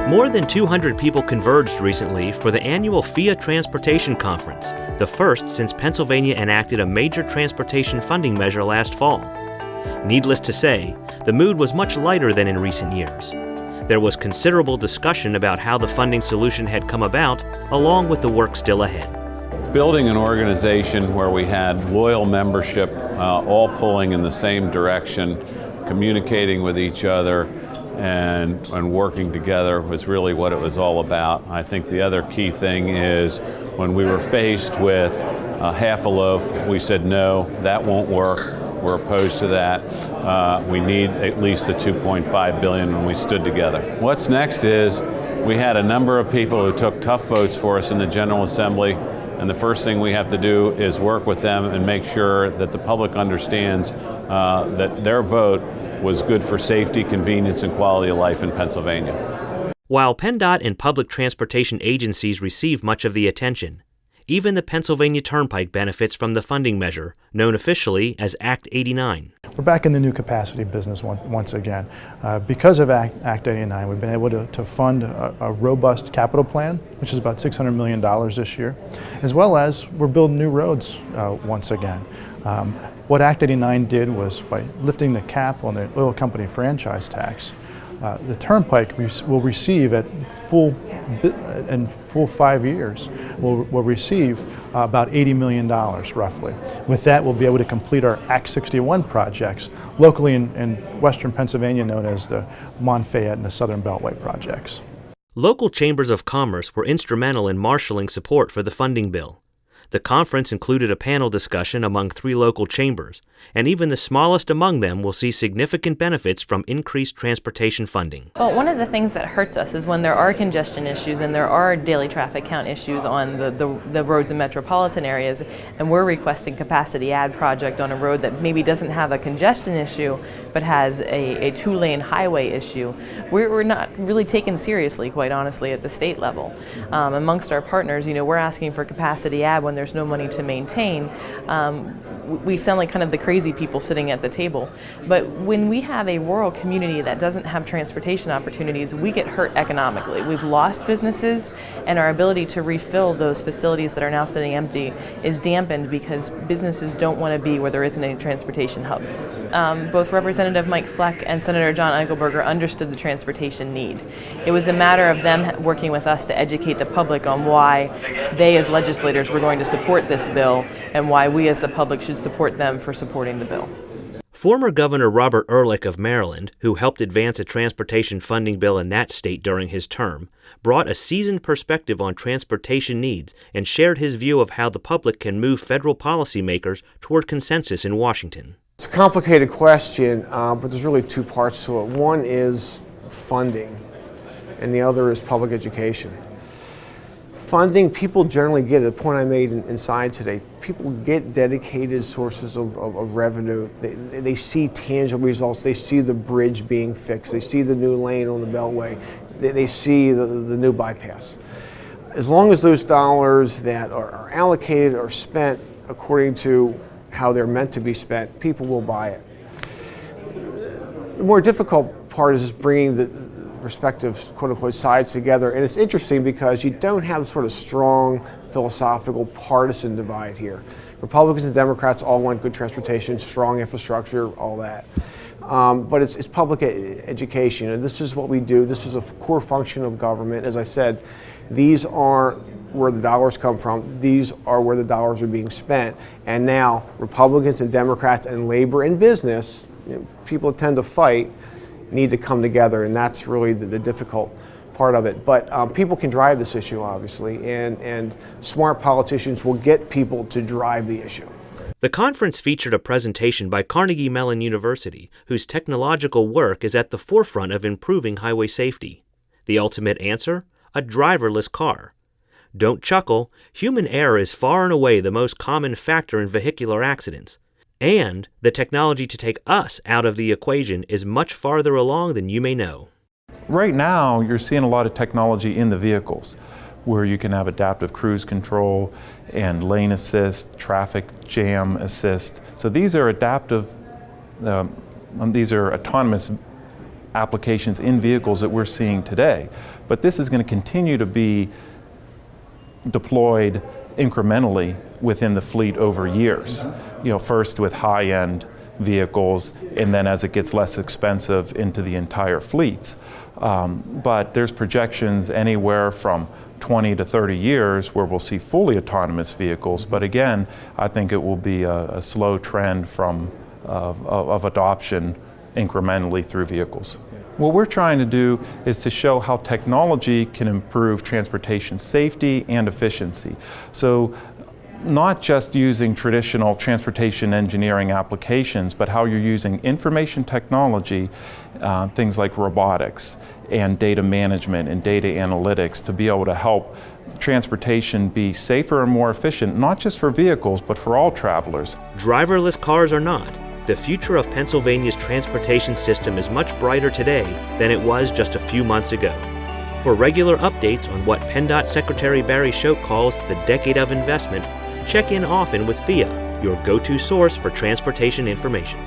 More than 200 people converged recently for the annual PHIA Transportation Conference, the first since Pennsylvania enacted a major transportation funding measure last fall. Needless to say, the mood was much lighter than in recent years. There was considerable discussion about how the funding solution had come about, along with the work still ahead. Building an organization where we had loyal membership, all pulling in the same direction, communicating with each other, and working together was really what it was all about. I think the other key thing is when we were faced with half a loaf, we said, no, that won't work. We're opposed to that. We need at least the $2.5 billion, and we stood together. What's next is we had a number of people who took tough votes for us in the General Assembly, and the first thing we have to do is work with them and make sure that the public understands that their vote was good for safety, convenience, and quality of life in Pennsylvania. While PennDOT and public transportation agencies receive much of the attention, even the Pennsylvania Turnpike benefits from the funding measure, known officially as Act 89. We're back in the new capacity business once again. Because of Act 89, we've been able to fund a robust capital plan, which is about $600 million this year, as well as we're building new roads once again. What Act 89 did was, by lifting the cap on the oil company franchise tax, the Turnpike will receive in full 5 years, will receive about $80 million roughly. With that, we'll be able to complete our Act 61 projects locally in western Pennsylvania, known as the Monfayette and the Southern Beltway projects. Local chambers of commerce were instrumental in marshaling support for the funding bill. The conference included a panel discussion among 3 local chambers, and even the smallest among them will see significant benefits from increased transportation funding. Well, one of the things that hurts us is when there are congestion issues and there are daily traffic count issues on the roads in metropolitan areas, and we're requesting capacity add project on a road that maybe doesn't have a congestion issue but has a 2-lane highway issue. We're not really taken seriously, quite honestly, at the state level. Amongst our partners, we're asking for capacity add when there's no money to maintain. We sound like kind of the crazy people sitting at the table. But when we have a rural community that doesn't have transportation opportunities, we get hurt economically. We've lost businesses, and our ability to refill those facilities that are now sitting empty is dampened because businesses don't want to be where there isn't any transportation hubs. Both Representative Mike Fleck and Senator John Eichelberger understood the transportation need. It was a matter of them working with us to educate the public on why they as legislators were going to support this bill and why we as the public should support them for supporting the bill. Former Governor Robert Ehrlich of Maryland, who helped advance a transportation funding bill in that state during his term, brought a seasoned perspective on transportation needs and shared his view of how the public can move federal policymakers toward consensus in Washington. It's a complicated question, but there's really 2 parts to it. One is funding, and the other is public education. Funding, people generally get, at the point I made inside today, people get dedicated sources of revenue. They see tangible results. They see the bridge being fixed. They see the new lane on the Beltway. They see the new bypass. As long as those dollars that are allocated are spent according to how they're meant to be spent, people will buy it. The more difficult part is just bringing the respective quote-unquote sides together, and it's interesting because you don't have sort of strong philosophical partisan divide here. Republicans and Democrats all want good transportation, strong infrastructure, all that. But it's public education, and this is what we do. This is a core function of government. As I said, these are where the dollars come from. These are where the dollars are being spent. And now Republicans and Democrats and labor and business, people tend to fight, need to come together, and that's really the difficult part of it. But people can drive this issue, obviously, and smart politicians will get people to drive the issue. The conference featured a presentation by Carnegie Mellon University, whose technological work is at the forefront of improving highway safety. The ultimate answer? A driverless car. Don't chuckle, human error is far and away the most common factor in vehicular accidents. And the technology to take us out of the equation is much farther along than you may know. Right now, you're seeing a lot of technology in the vehicles where you can have adaptive cruise control and lane assist, traffic jam assist. So these are adaptive, these are autonomous applications in vehicles that we're seeing today. But this is going to continue to be deployed incrementally within the fleet over years. First with high-end vehicles, and then as it gets less expensive into the entire fleets. But there's projections anywhere from 20 to 30 years where we'll see fully autonomous vehicles. But again, I think it will be a slow trend of adoption incrementally through vehicles. What we're trying to do is to show how technology can improve transportation safety and efficiency. So not just using traditional transportation engineering applications, but how you're using information technology, things like robotics and data management and data analytics to be able to help transportation be safer and more efficient, not just for vehicles, but for all travelers. Driverless cars or not, the future of Pennsylvania's transportation system is much brighter today than it was just a few months ago. For regular updates on what PennDOT Secretary Barry Shope calls the decade of investment, check in often with PHIA, your go-to source for transportation information.